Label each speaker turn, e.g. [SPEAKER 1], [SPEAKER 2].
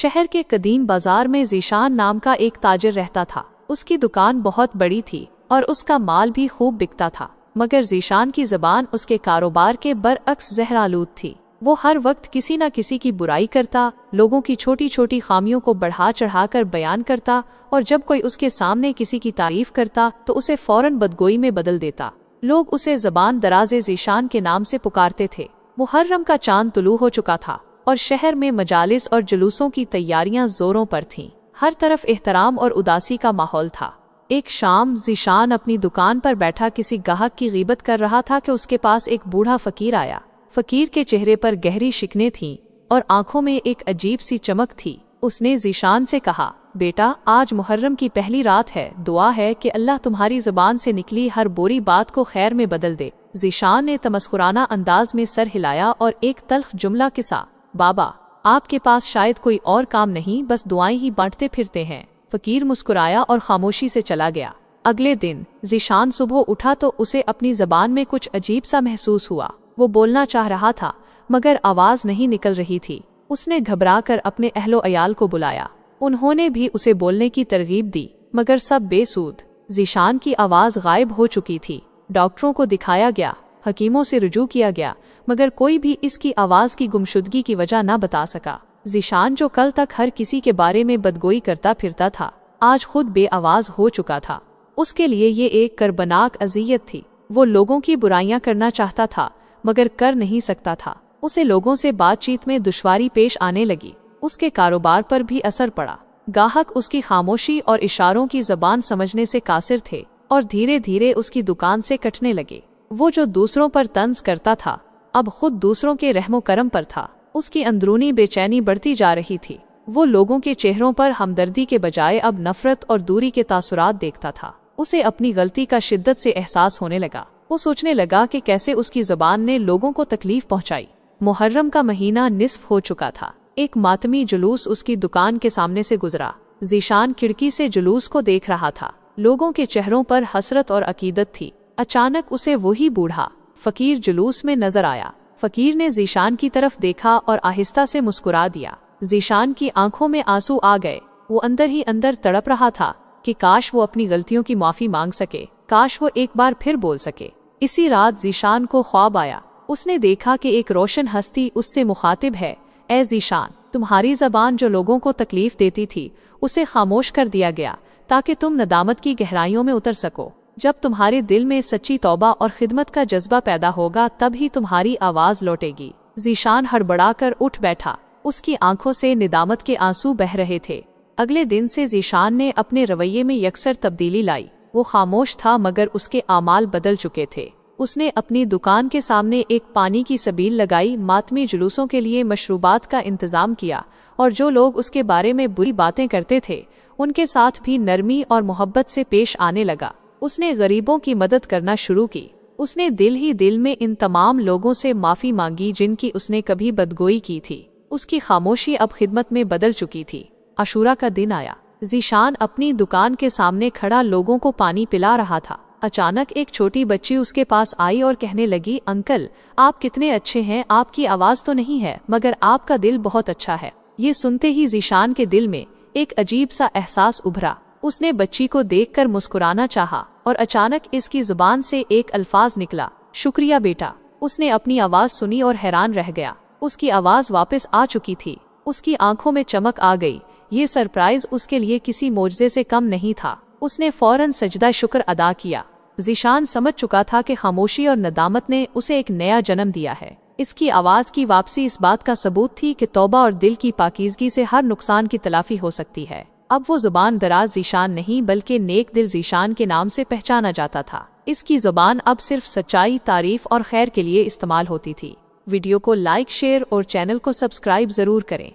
[SPEAKER 1] شہر کے قدیم بازار میں ذیشان نام کا ایک تاجر رہتا تھا۔ اس کی دکان بہت بڑی تھی اور اس کا مال بھی خوب بکتا تھا، مگر ذیشان کی زبان اس کے کاروبار کے برعکس زہرآلود تھی۔ وہ ہر وقت کسی نہ کسی کی برائی کرتا، لوگوں کی چھوٹی چھوٹی خامیوں کو بڑھا چڑھا کر بیان کرتا، اور جب کوئی اس کے سامنے کسی کی تعریف کرتا تو اسے فوراً بدگوئی میں بدل دیتا۔ لوگ اسے زبان دراز ذیشان کے نام سے پکارتے تھے۔ محرم کا چاند طلوع ہو چکا تھا اور شہر میں مجالس اور جلوسوں کی تیاریاں زوروں پر تھیں۔ ہر طرف احترام اور اداسی کا ماحول تھا۔ ایک شام ذیشان اپنی دکان پر بیٹھا کسی گاہک کی غیبت کر رہا تھا کہ اس کے پاس ایک بوڑھا فقیر آیا۔ فقیر کے چہرے پر گہری شکنیں تھیں اور آنکھوں میں ایک عجیب سی چمک تھی۔ اس نے ذیشان سے کہا، بیٹا، آج محرم کی پہلی رات ہے، دعا ہے کہ اللہ تمہاری زبان سے نکلی ہر بری بات کو خیر میں بدل دے۔ ذیشان نے تمسخرانہ انداز میں سر ہلایا اور ایک تلخ جملہ کسا، بابا، آپ کے پاس شاید کوئی اور کام نہیں، بس دعائیں ہی بانٹتے پھرتے ہیں۔ فقیر مسکرایا اور خاموشی سے چلا گیا۔ اگلے دن ذیشان صبح اٹھا تو اسے اپنی زبان میں کچھ عجیب سا محسوس ہوا۔ وہ بولنا چاہ رہا تھا مگر آواز نہیں نکل رہی تھی۔ اس نے گھبرا کر اپنے اہل و عیال کو بلایا۔ انہوں نے بھی اسے بولنے کی ترغیب دی مگر سب بے سود۔ ذیشان کی آواز غائب ہو چکی تھی۔ ڈاکٹروں کو دکھایا گیا، حکیموں سے رجوع کیا گیا، مگر کوئی بھی اس کی آواز کی گمشدگی کی وجہ نہ بتا سکا۔ ذیشان جو کل تک ہر کسی کے بارے میں بدگوئی کرتا پھرتا تھا، آج خود بے آواز ہو چکا تھا۔ اس کے لیے یہ ایک کربناک اذیت تھی۔ وہ لوگوں کی برائیاں کرنا چاہتا تھا مگر کر نہیں سکتا تھا۔ اسے لوگوں سے بات چیت میں دشواری پیش آنے لگی۔ اس کے کاروبار پر بھی اثر پڑا۔ گاہک اس کی خاموشی اور اشاروں کی زبان سمجھنے سے قاصر تھے اور دھیرے دھیرے اس کی دکان سے کٹنے لگے۔ وہ جو دوسروں پر طنز کرتا تھا، اب خود دوسروں کے رحم و کرم پر تھا۔ اس کی اندرونی بے چینی بڑھتی جا رہی تھی۔ وہ لوگوں کے چہروں پر ہمدردی کے بجائے اب نفرت اور دوری کے تاثرات دیکھتا تھا۔ اسے اپنی غلطی کا شدت سے احساس ہونے لگا۔ وہ سوچنے لگا کہ کیسے اس کی زبان نے لوگوں کو تکلیف پہنچائی۔ محرم کا مہینہ نصف ہو چکا تھا۔ ایک ماتمی جلوس اس کی دکان کے سامنے سے گزرا۔ ذیشان کھڑکی سے جلوس کو دیکھ رہا تھا۔ لوگوں کے چہروں پر حسرت اور عقیدت تھی۔ اچانک اسے وہی بوڑھا فقیر جلوس میں نظر آیا۔ فقیر نے ذیشان کی طرف دیکھا اور آہستہ سے مسکرا دیا۔ ذیشان کی آنکھوں میں آنسو آ گئے۔ وہ اندر ہی اندر تڑپ رہا تھا کہ کاش وہ اپنی غلطیوں کی معافی مانگ سکے، کاش وہ ایک بار پھر بول سکے۔ اسی رات ذیشان کو خواب آیا۔ اس نے دیکھا کہ ایک روشن ہستی اس سے مخاطب ہے، اے ذیشان، تمہاری زبان جو لوگوں کو تکلیف دیتی تھی اسے خاموش کر دیا گیا تاکہ تم ندامت کی گہرائیوں میں اتر سکو۔ جب تمہارے دل میں سچی توبہ اور خدمت کا جذبہ پیدا ہوگا تب ہی تمہاری آواز لوٹے گی۔ ذیشان ہڑبڑا کر اٹھ بیٹھا۔ اس کی آنکھوں سے ندامت کے آنسو بہہ رہے تھے۔ اگلے دن سے ذیشان نے اپنے رویے میں یکسر تبدیلی لائی۔ وہ خاموش تھا مگر اس کے اعمال بدل چکے تھے۔ اس نے اپنی دکان کے سامنے ایک پانی کی سبیل لگائی، ماتمی جلوسوں کے لیے مشروبات کا انتظام کیا، اور جو لوگ اس کے بارے میں بری باتیں کرتے تھے ان کے ساتھ بھی نرمی اور محبت سے پیش آنے لگا۔ اس نے غریبوں کی مدد کرنا شروع کی۔ اس نے دل ہی دل میں ان تمام لوگوں سے معافی مانگی جن کی اس نے کبھی بدگوئی کی تھی۔ اس کی خاموشی اب خدمت میں بدل چکی تھی۔ عاشورہ کا دن آیا۔ ذیشان اپنی دکان کے سامنے کھڑا لوگوں کو پانی پلا رہا تھا۔ اچانک ایک چھوٹی بچی اس کے پاس آئی اور کہنے لگی، انکل، آپ کتنے اچھے ہیں، آپ کی آواز تو نہیں ہے مگر آپ کا دل بہت اچھا ہے۔ یہ سنتے ہی ذیشان کے دل میں ایک عجیب سا احساس ابھرا۔ اس نے بچی کو دیکھ کر مسکرانا چاہا اور اچانک اس کی زبان سے ایک الفاظ نکلا، شکریہ بیٹا۔ اس نے اپنی آواز سنی اور حیران رہ گیا۔ اس کی آواز واپس آ چکی تھی۔ اس کی آنکھوں میں چمک آ گئی۔ یہ سرپرائز اس کے لیے کسی معجزے سے کم نہیں تھا۔ اس نے فوراً سجدہ شکر ادا کیا۔ ذیشان سمجھ چکا تھا کہ خاموشی اور ندامت نے اسے ایک نیا جنم دیا ہے۔ اس کی آواز کی واپسی اس بات کا ثبوت تھی کہ توبہ اور دل کی پاکیزگی سے ہر نقصان کی تلافی ہو سکتی ہے۔ اب وہ زبان دراز ذیشان نہیں بلکہ نیک دل ذیشان کے نام سے پہچانا جاتا تھا۔ اس کی زبان اب صرف سچائی، تعریف اور خیر کے لیے استعمال ہوتی تھی۔ ویڈیو کو لائک، شیئر اور چینل کو سبسکرائب ضرور کریں۔